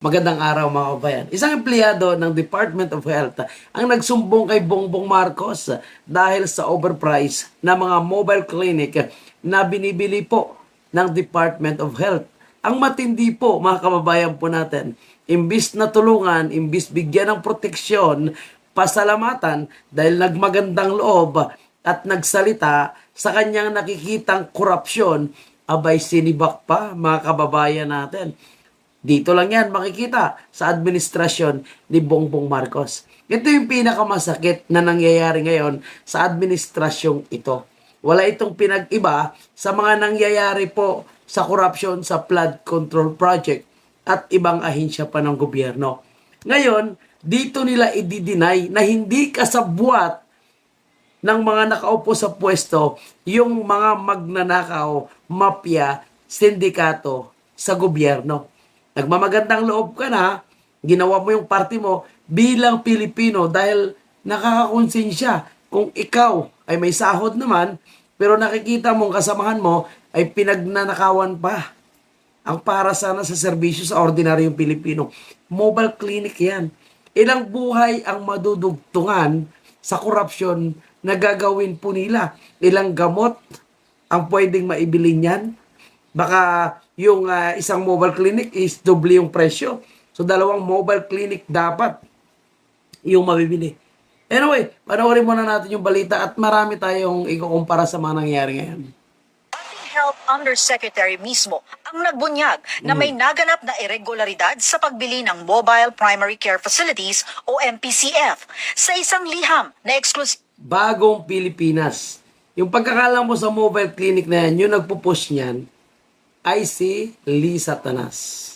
Magandang araw mga kabayan. Isang empleyado ng Department of Health ang nagsumbong kay Bongbong Marcos dahil sa overprice na mga mobile clinic na binibili po ng Department of Health. Ang matindi po mga kababayan po natin, imbis na tulungan, imbis bigyan ng proteksyon, pasalamatan dahil nagmagandang loob at nagsalita sa kanyang nakikitang korupsyon, abay sinibak pa mga kababayan natin. Dito lang yan makikita sa administrasyon ni Bongbong Marcos. Ito yung pinakamasakit na nangyayari ngayon sa administrasyong ito. Wala itong pinag-iba sa mga nangyayari po sa korupsyon sa flood control project at ibang ahensya pa ng gobyerno. Ngayon, dito nila i-deny na hindi kasabwat ng mga nakaupo sa pwesto yung mga magnanakaw, mafia, sindikato sa gobyerno. Nagmamagandang loob ka na, ginawa mo yung party mo bilang Pilipino dahil nakakakonsensya kung ikaw ay may sahod naman, pero nakikita mong kasamahan mo ay pinagnanakawan pa. Ang para sana sa serbisyo sa ordinaryong Pilipino. Mobile clinic yan. Ilang buhay ang madudugtungan sa korupsyon na gagawin po nila. Ilang gamot ang pwedeng maibili niyan. Baka yung isang mobile clinic is doble yung presyo. So, dalawang mobile clinic dapat yung mabibili. Anyway, panoorin muna natin yung balita at marami tayong ikukumpara sa mga nangyayari ngayon. Ating Health Undersecretary mismo ang nagbunyag na may naganap na irregularidad sa pagbili ng Mobile Primary Care Facilities o MPCF sa isang liham na exclusive. Bagong Pilipinas. Yung pagkakalam mo sa mobile clinic na yan, yung nagpo-push niyan, ay si Lisa Tanas.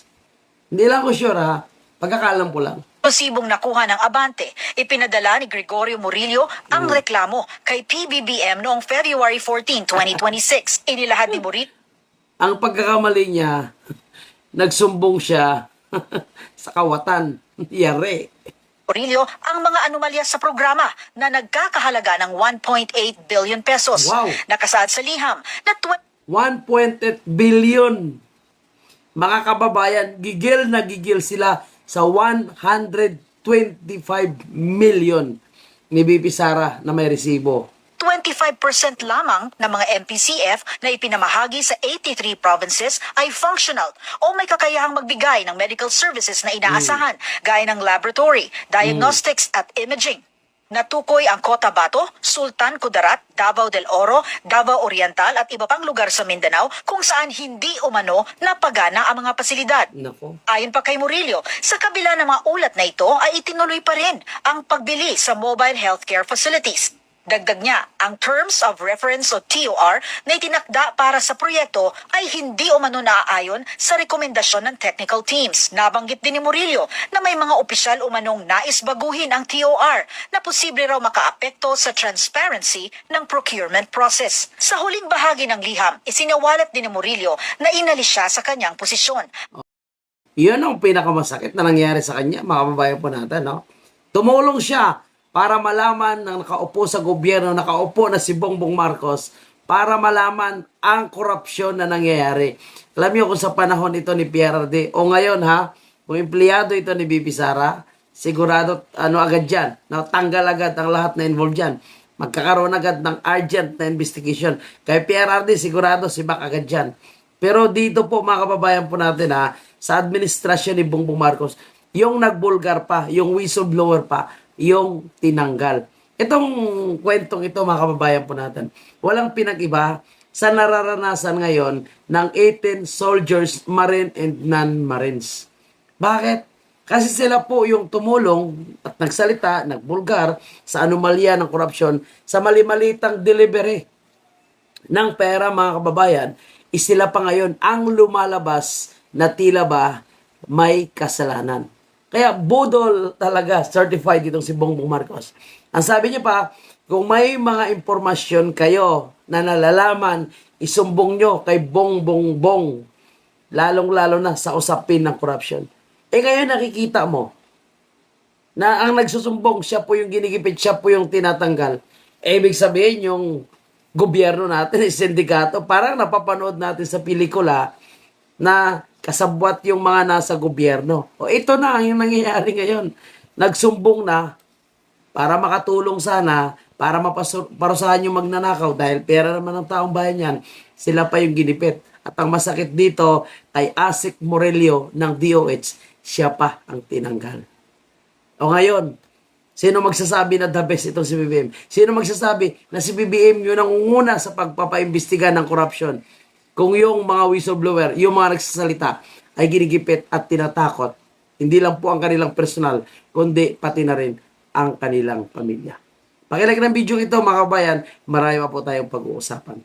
Hindi lang ko sure ha, pagkakalam ko lang. Eksklusibong nakuha ng Abante, ipinadala ni Gregorio Murillo ang reklamo kay PBBM noong February 14, 2026. Inilahad ni Murillo Ang pagkakamali niya, nagsumbong siya sa kawatan. Yari. ang mga anomalya sa programa na nagkakahalaga ng 1.8 billion pesos. Wow. Nakasaad sa liham na 1.8 billion. Mga kababayan, gigil na gigil sila sa 125 million ni BP Sara na may resibo. 25% lamang ng mga MPCF na ipinamahagi sa 83 provinces ay functional o may kakayahang magbigay ng medical services na inaasahan gaya ng laboratory, diagnostics at imaging. Natukoy ang Cotabato, Sultan Kudarat, Davao del Oro, Davao Oriental at iba pang lugar sa Mindanao kung saan hindi umano napagana ang mga pasilidad. Nako. Ayon pa kay Murillo, sa kabila ng mga ulat na ito ay itinuloy pa rin ang pagbili sa mobile healthcare facilities. Dagdag niya, ang Terms of Reference o TOR na itinakda para sa proyekto ay hindi umano naaayon sa rekomendasyon ng technical teams. Nabanggit din ni Murillo na may mga opisyal umanong nais baguhin ang TOR na posible raw makaapekto sa transparency ng procurement process. Sa huling bahagi ng liham, isinawalat din ni Murillo na inalis siya sa kanyang posisyon. Iyon ang pinakamasakit na nangyari sa kanya, mga kababayan po natin. No? Tumulong siya para malaman ng nakaupo sa gobyerno, nakaupo na si Bongbong Marcos, para malaman ang korupsyon na nangyayari. Alam niyo kung sa panahon ito ni PRRD, o ngayon ha, kung empleyado ito ni BP Sara, sigurado agad dyan, natanggal agad ang lahat na involved dyan. Magkakaroon agad ng urgent na investigation. Kay PRRD, sigurado si Bak agad dyan. Pero dito po mga kababayan po natin ha, sa administrasyon ni Bongbong Marcos, yung nagbulgar pa, yung whistleblower pa, yung tinanggal. Itong kwentong ito mga kababayan po natin, walang pinag-iba sa nararanasan ngayon ng 18 soldiers, marine and non-marines. Bakit? Kasi sila po yung tumulong at nagsalita, nagbulgar sa anomalya ng korupsyon sa mali-malitang delivery ng pera mga kababayan, sila pa ngayon ang lumalabas na tila ba may kasalanan. Kaya budol talaga, certified itong si Bongbong Marcos. Ang sabi niya pa, kung may mga impormasyon kayo na nalalaman, isumbong nyo kay Bongbong Bong. Lalong-lalo na sa usapin ng corruption. Ngayon nakikita mo na ang nagsusumbong, siya po yung ginigipit, siya po yung tinatanggal. Ibig sabihin yung gobyerno natin, sindikato, parang napapanood natin sa pelikula na kasabwat yung mga nasa gobyerno. O ito na ang nangyayari ngayon. Nagsumbong na para makatulong sana, para maparusahan yung magnanakaw dahil pera naman ng taong bayan yan, sila pa yung ginipit. At ang masakit dito kay Asik Morelio ng DOH, siya pa ang tinanggal. O ngayon, sino magsasabi na the best itong si BBM? Sino magsasabi na si BBM yung nangunguna sa pagpapaimbestiga ng korupsyon? Kung yung mga whistleblower, yung mga nagsasalita ay ginigipit at tinatakot, hindi lang po ang kanilang personal, kundi pati na rin ang kanilang pamilya. Pakilike ng video ito mga kabayan, marami pa po tayong pag-uusapan.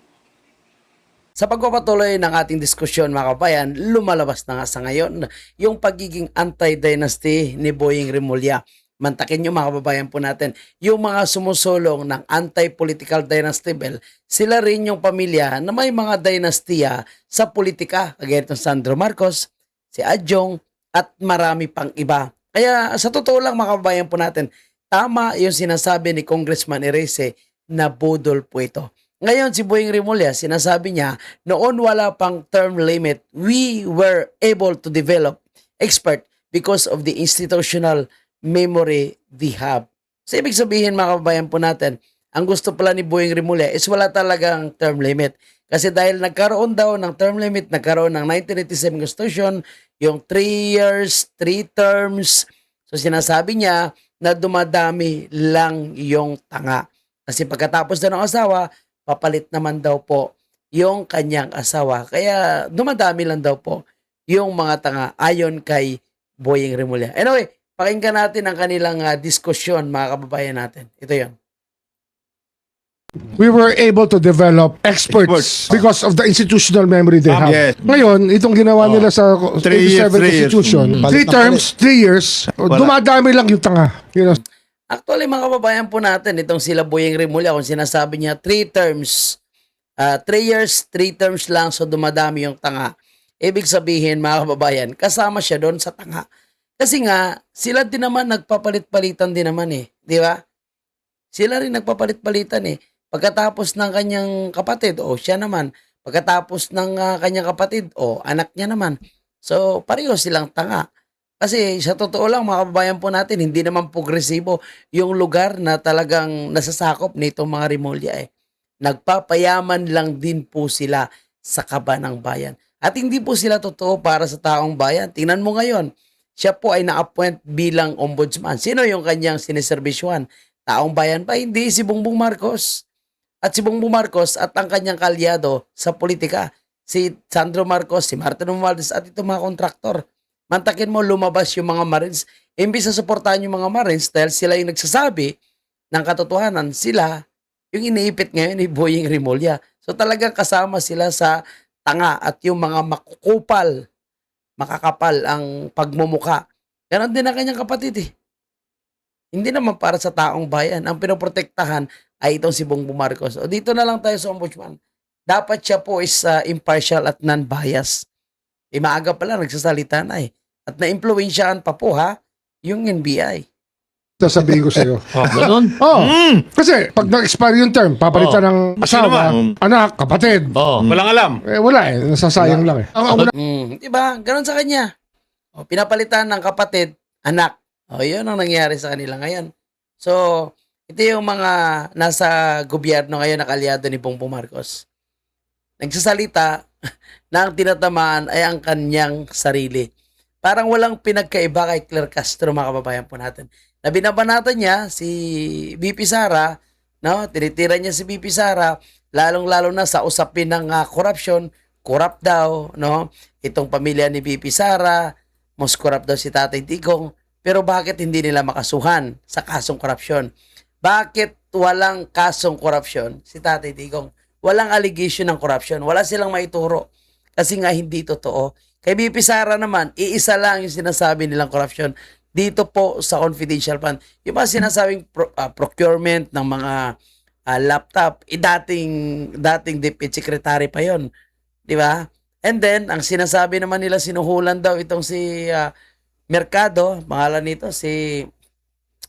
Sa pagpapatuloy ng ating diskusyon mga kabayan, lumalabas na nga sa ngayon yung pagiging anti-dynasty ni Boying Rimulya. Mantakin nyo mga kababayan po natin, yung mga sumusulong ng anti-political dynasty bill, sila rin yung pamilya na may mga dynastiya sa politika, kagaya itong Sandro Marcos, si Adjong, at marami pang iba. Kaya sa totoo lang mga kababayan po natin, tama yung sinasabi ni Congressman Erese na budol po ito. Ngayon si Boying Rimulya, sinasabi niya, noon wala pang term limit, we were able to develop expert because of the institutional memory we have. So ibig sabihin mga kababayan po natin, ang gusto pala ni Boying Rimulya is wala talagang term limit. Kasi dahil nagkaroon daw ng term limit, nagkaroon ng 1987 Constitution, yung 3 years, 3 terms. So sinasabi niya na dumadami lang yung tanga. Kasi pagkatapos daw ng asawa, papalit naman daw po yung kanyang asawa. Kaya dumadami lang daw po yung mga tanga ayon kay Boying Rimulya. Anyway, pakinggan natin ang kanilang diskusyon mga kababayan natin. Ito yon. We were able to develop experts because of the institutional memory they have. Yes. Ngayon, itong ginawa nila sa 3 years, 87 3 years. Constitution, 3 terms, 3 years, dumadami lang yung tanga. You know? Actually, mga kababayan po natin, itong sila Boying Rimulya, kung sinasabi niya 3 terms, 3 years, 3 terms lang, so dumadami yung tanga. Ibig sabihin, mga kababayan, kasama siya doon sa tanga. Kasi nga, sila din naman nagpapalit-palitan din naman eh. Di ba? Sila rin nagpapalit-palitan eh. Pagkatapos ng kanyang kapatid, o siya naman. Pagkatapos ng kanyang kapatid, o anak niya naman. So, pareho silang tanga. Kasi sa totoo lang, mga kababayan po natin, hindi naman progresibo yung lugar na talagang nasasakop nitong mga Rimulya eh. Nagpapayaman lang din po sila sa kaba ng bayan. At hindi po sila totoo para sa taong bayan. Tingnan mo ngayon, siya po ay na-appoint bilang ombudsman. Sino yung kanyang siniservisyohan? Taong bayan pa? Hindi, si Bongbong Marcos. At si Bongbong Marcos at ang kanyang kalyado sa politika, si Sandro Marcos, si Martin Romualdez at itong mga kontraktor. Mantakin mo, lumabas yung mga Marines. Imbis na suportahan yung mga Marines dahil sila yung nagsasabi ng katotohanan, sila yung iniipit ngayon ni Boying Rimulya. So talagang kasama sila sa tanga at yung mga makakapal ang pagmumuka. Ganon din ang kanyang kapatid eh. Hindi naman para sa taong bayan. Ang pinoprotektahan ay itong si Bongbong Marcos. O dito na lang tayo sa ombudsman. Dapat siya po is impartial at non-biased. Maaga pa lang nagsasalita na eh. At na-impluensyahan pa po yung NBI. Sasabihin ko sa'yo. Ganun? Oh, kasi pag na-expire yung term, papalitan ng asawa, naman? anak, kapatid. Walang alam. Wala eh, nasasayang lang eh. Ang una, Diba? Ganon sa kanya. O, pinapalitan ng kapatid, anak. O, yun ang nangyari sa kanila ngayon. So, ito yung mga nasa gobyerno ngayon na kalyado ni Bongbong Marcos. Nagsasalita na ang tinatamaan ay ang kanyang sarili. Parang walang pinagkaiba kay Claire Castro, mga kababayan po natin. Na binabanatan niya si BP Sara, no? Tinitira niya si BP Sara, lalong-lalo na sa usapin ng corruption, corrupt daw, no? Itong pamilya ni BP Sara, most corrupt daw si Tatay Digong. Pero bakit hindi nila makasuhan sa kasong korupsyon? Bakit walang kasong korupsyon si Tatay Digong? Walang allegation ng korupsyon. Wala silang maituro. Kasi nga hindi totoo. Kay BP Sara naman, iisa lang yung sinasabi nilang korupsyon dito po sa confidential fund. Yung mga sinasabing procurement ng mga laptop, dating DepEd Secretary pa yon, di ba? And then, ang sinasabi naman nila, sinuhulan daw itong si Mercado, pangalan nito, si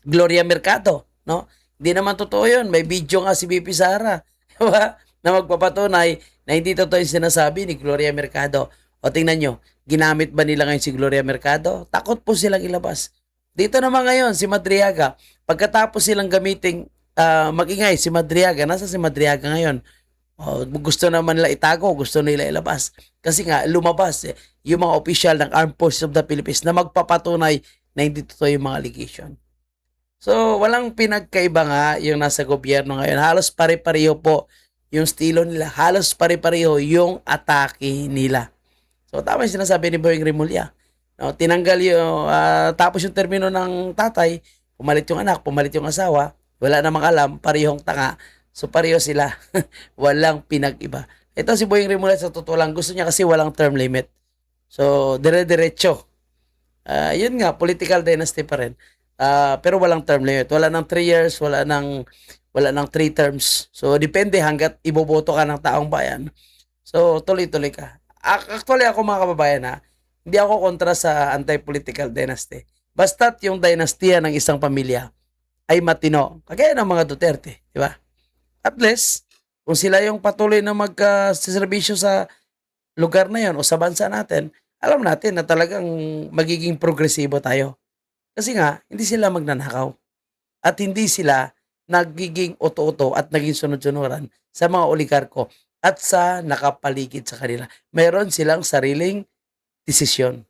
Gloria Mercado, no? Hindi naman totoo yun. May video nga si BP Sara, di ba? Na magpapatunay na hindi totoo yung sinasabi ni Gloria Mercado. O tingnan nyo, Ginamit ba nila ngayon si Gloria Mercado? Takot po silang ilabas. Dito naman ngayon, si Madriaga, pagkatapos silang gamiting magingay, si Madriaga, nasa si Madriaga ngayon? Gusto naman nila itago, gusto nila ilabas. Kasi nga, lumabas yung mga opisyal ng Armed Forces of the Philippines na magpapatunay na hindi totoo yung mga allegation. So, walang pinagkaiba nga yung nasa gobyerno ngayon. Halos pare-pareho po yung estilo nila. Halos pare-pareho yung atake nila. So, tama yung sinasabi ni Boying Rimulya. No, tinanggal yung, tapos yung termino ng tatay, pumalit yung anak, pumalit yung asawa, wala namang alam, parehong tanga. So, pareho sila. Walang pinag-iba. Ito si Boying Rimulya, sa totoo lang, gusto niya kasi walang term limit. So, dire-diretso. Yun nga, political dynasty pa rin. Pero walang term limit. Wala nang 3 years, wala nang 3 terms. So, depende hanggat iboboto ka ng taong bayan. So, tuloy-tuloy ka. Actually, ako mga kababayan hindi ako kontra sa anti-political dynasty. Basta't yung dynastiya ng isang pamilya ay matino. Kagaya ng mga Duterte, di ba? At least, kung sila yung patuloy na magserbisyo sa lugar na yon o sa bansa natin, alam natin na talagang magiging progresibo tayo. Kasi nga, hindi sila magnanakaw. At hindi sila nagiging oto-oto at naging sunod-sunuran sa mga oligarko at sa nakapaligid sa kanila. Meron silang sariling desisyon.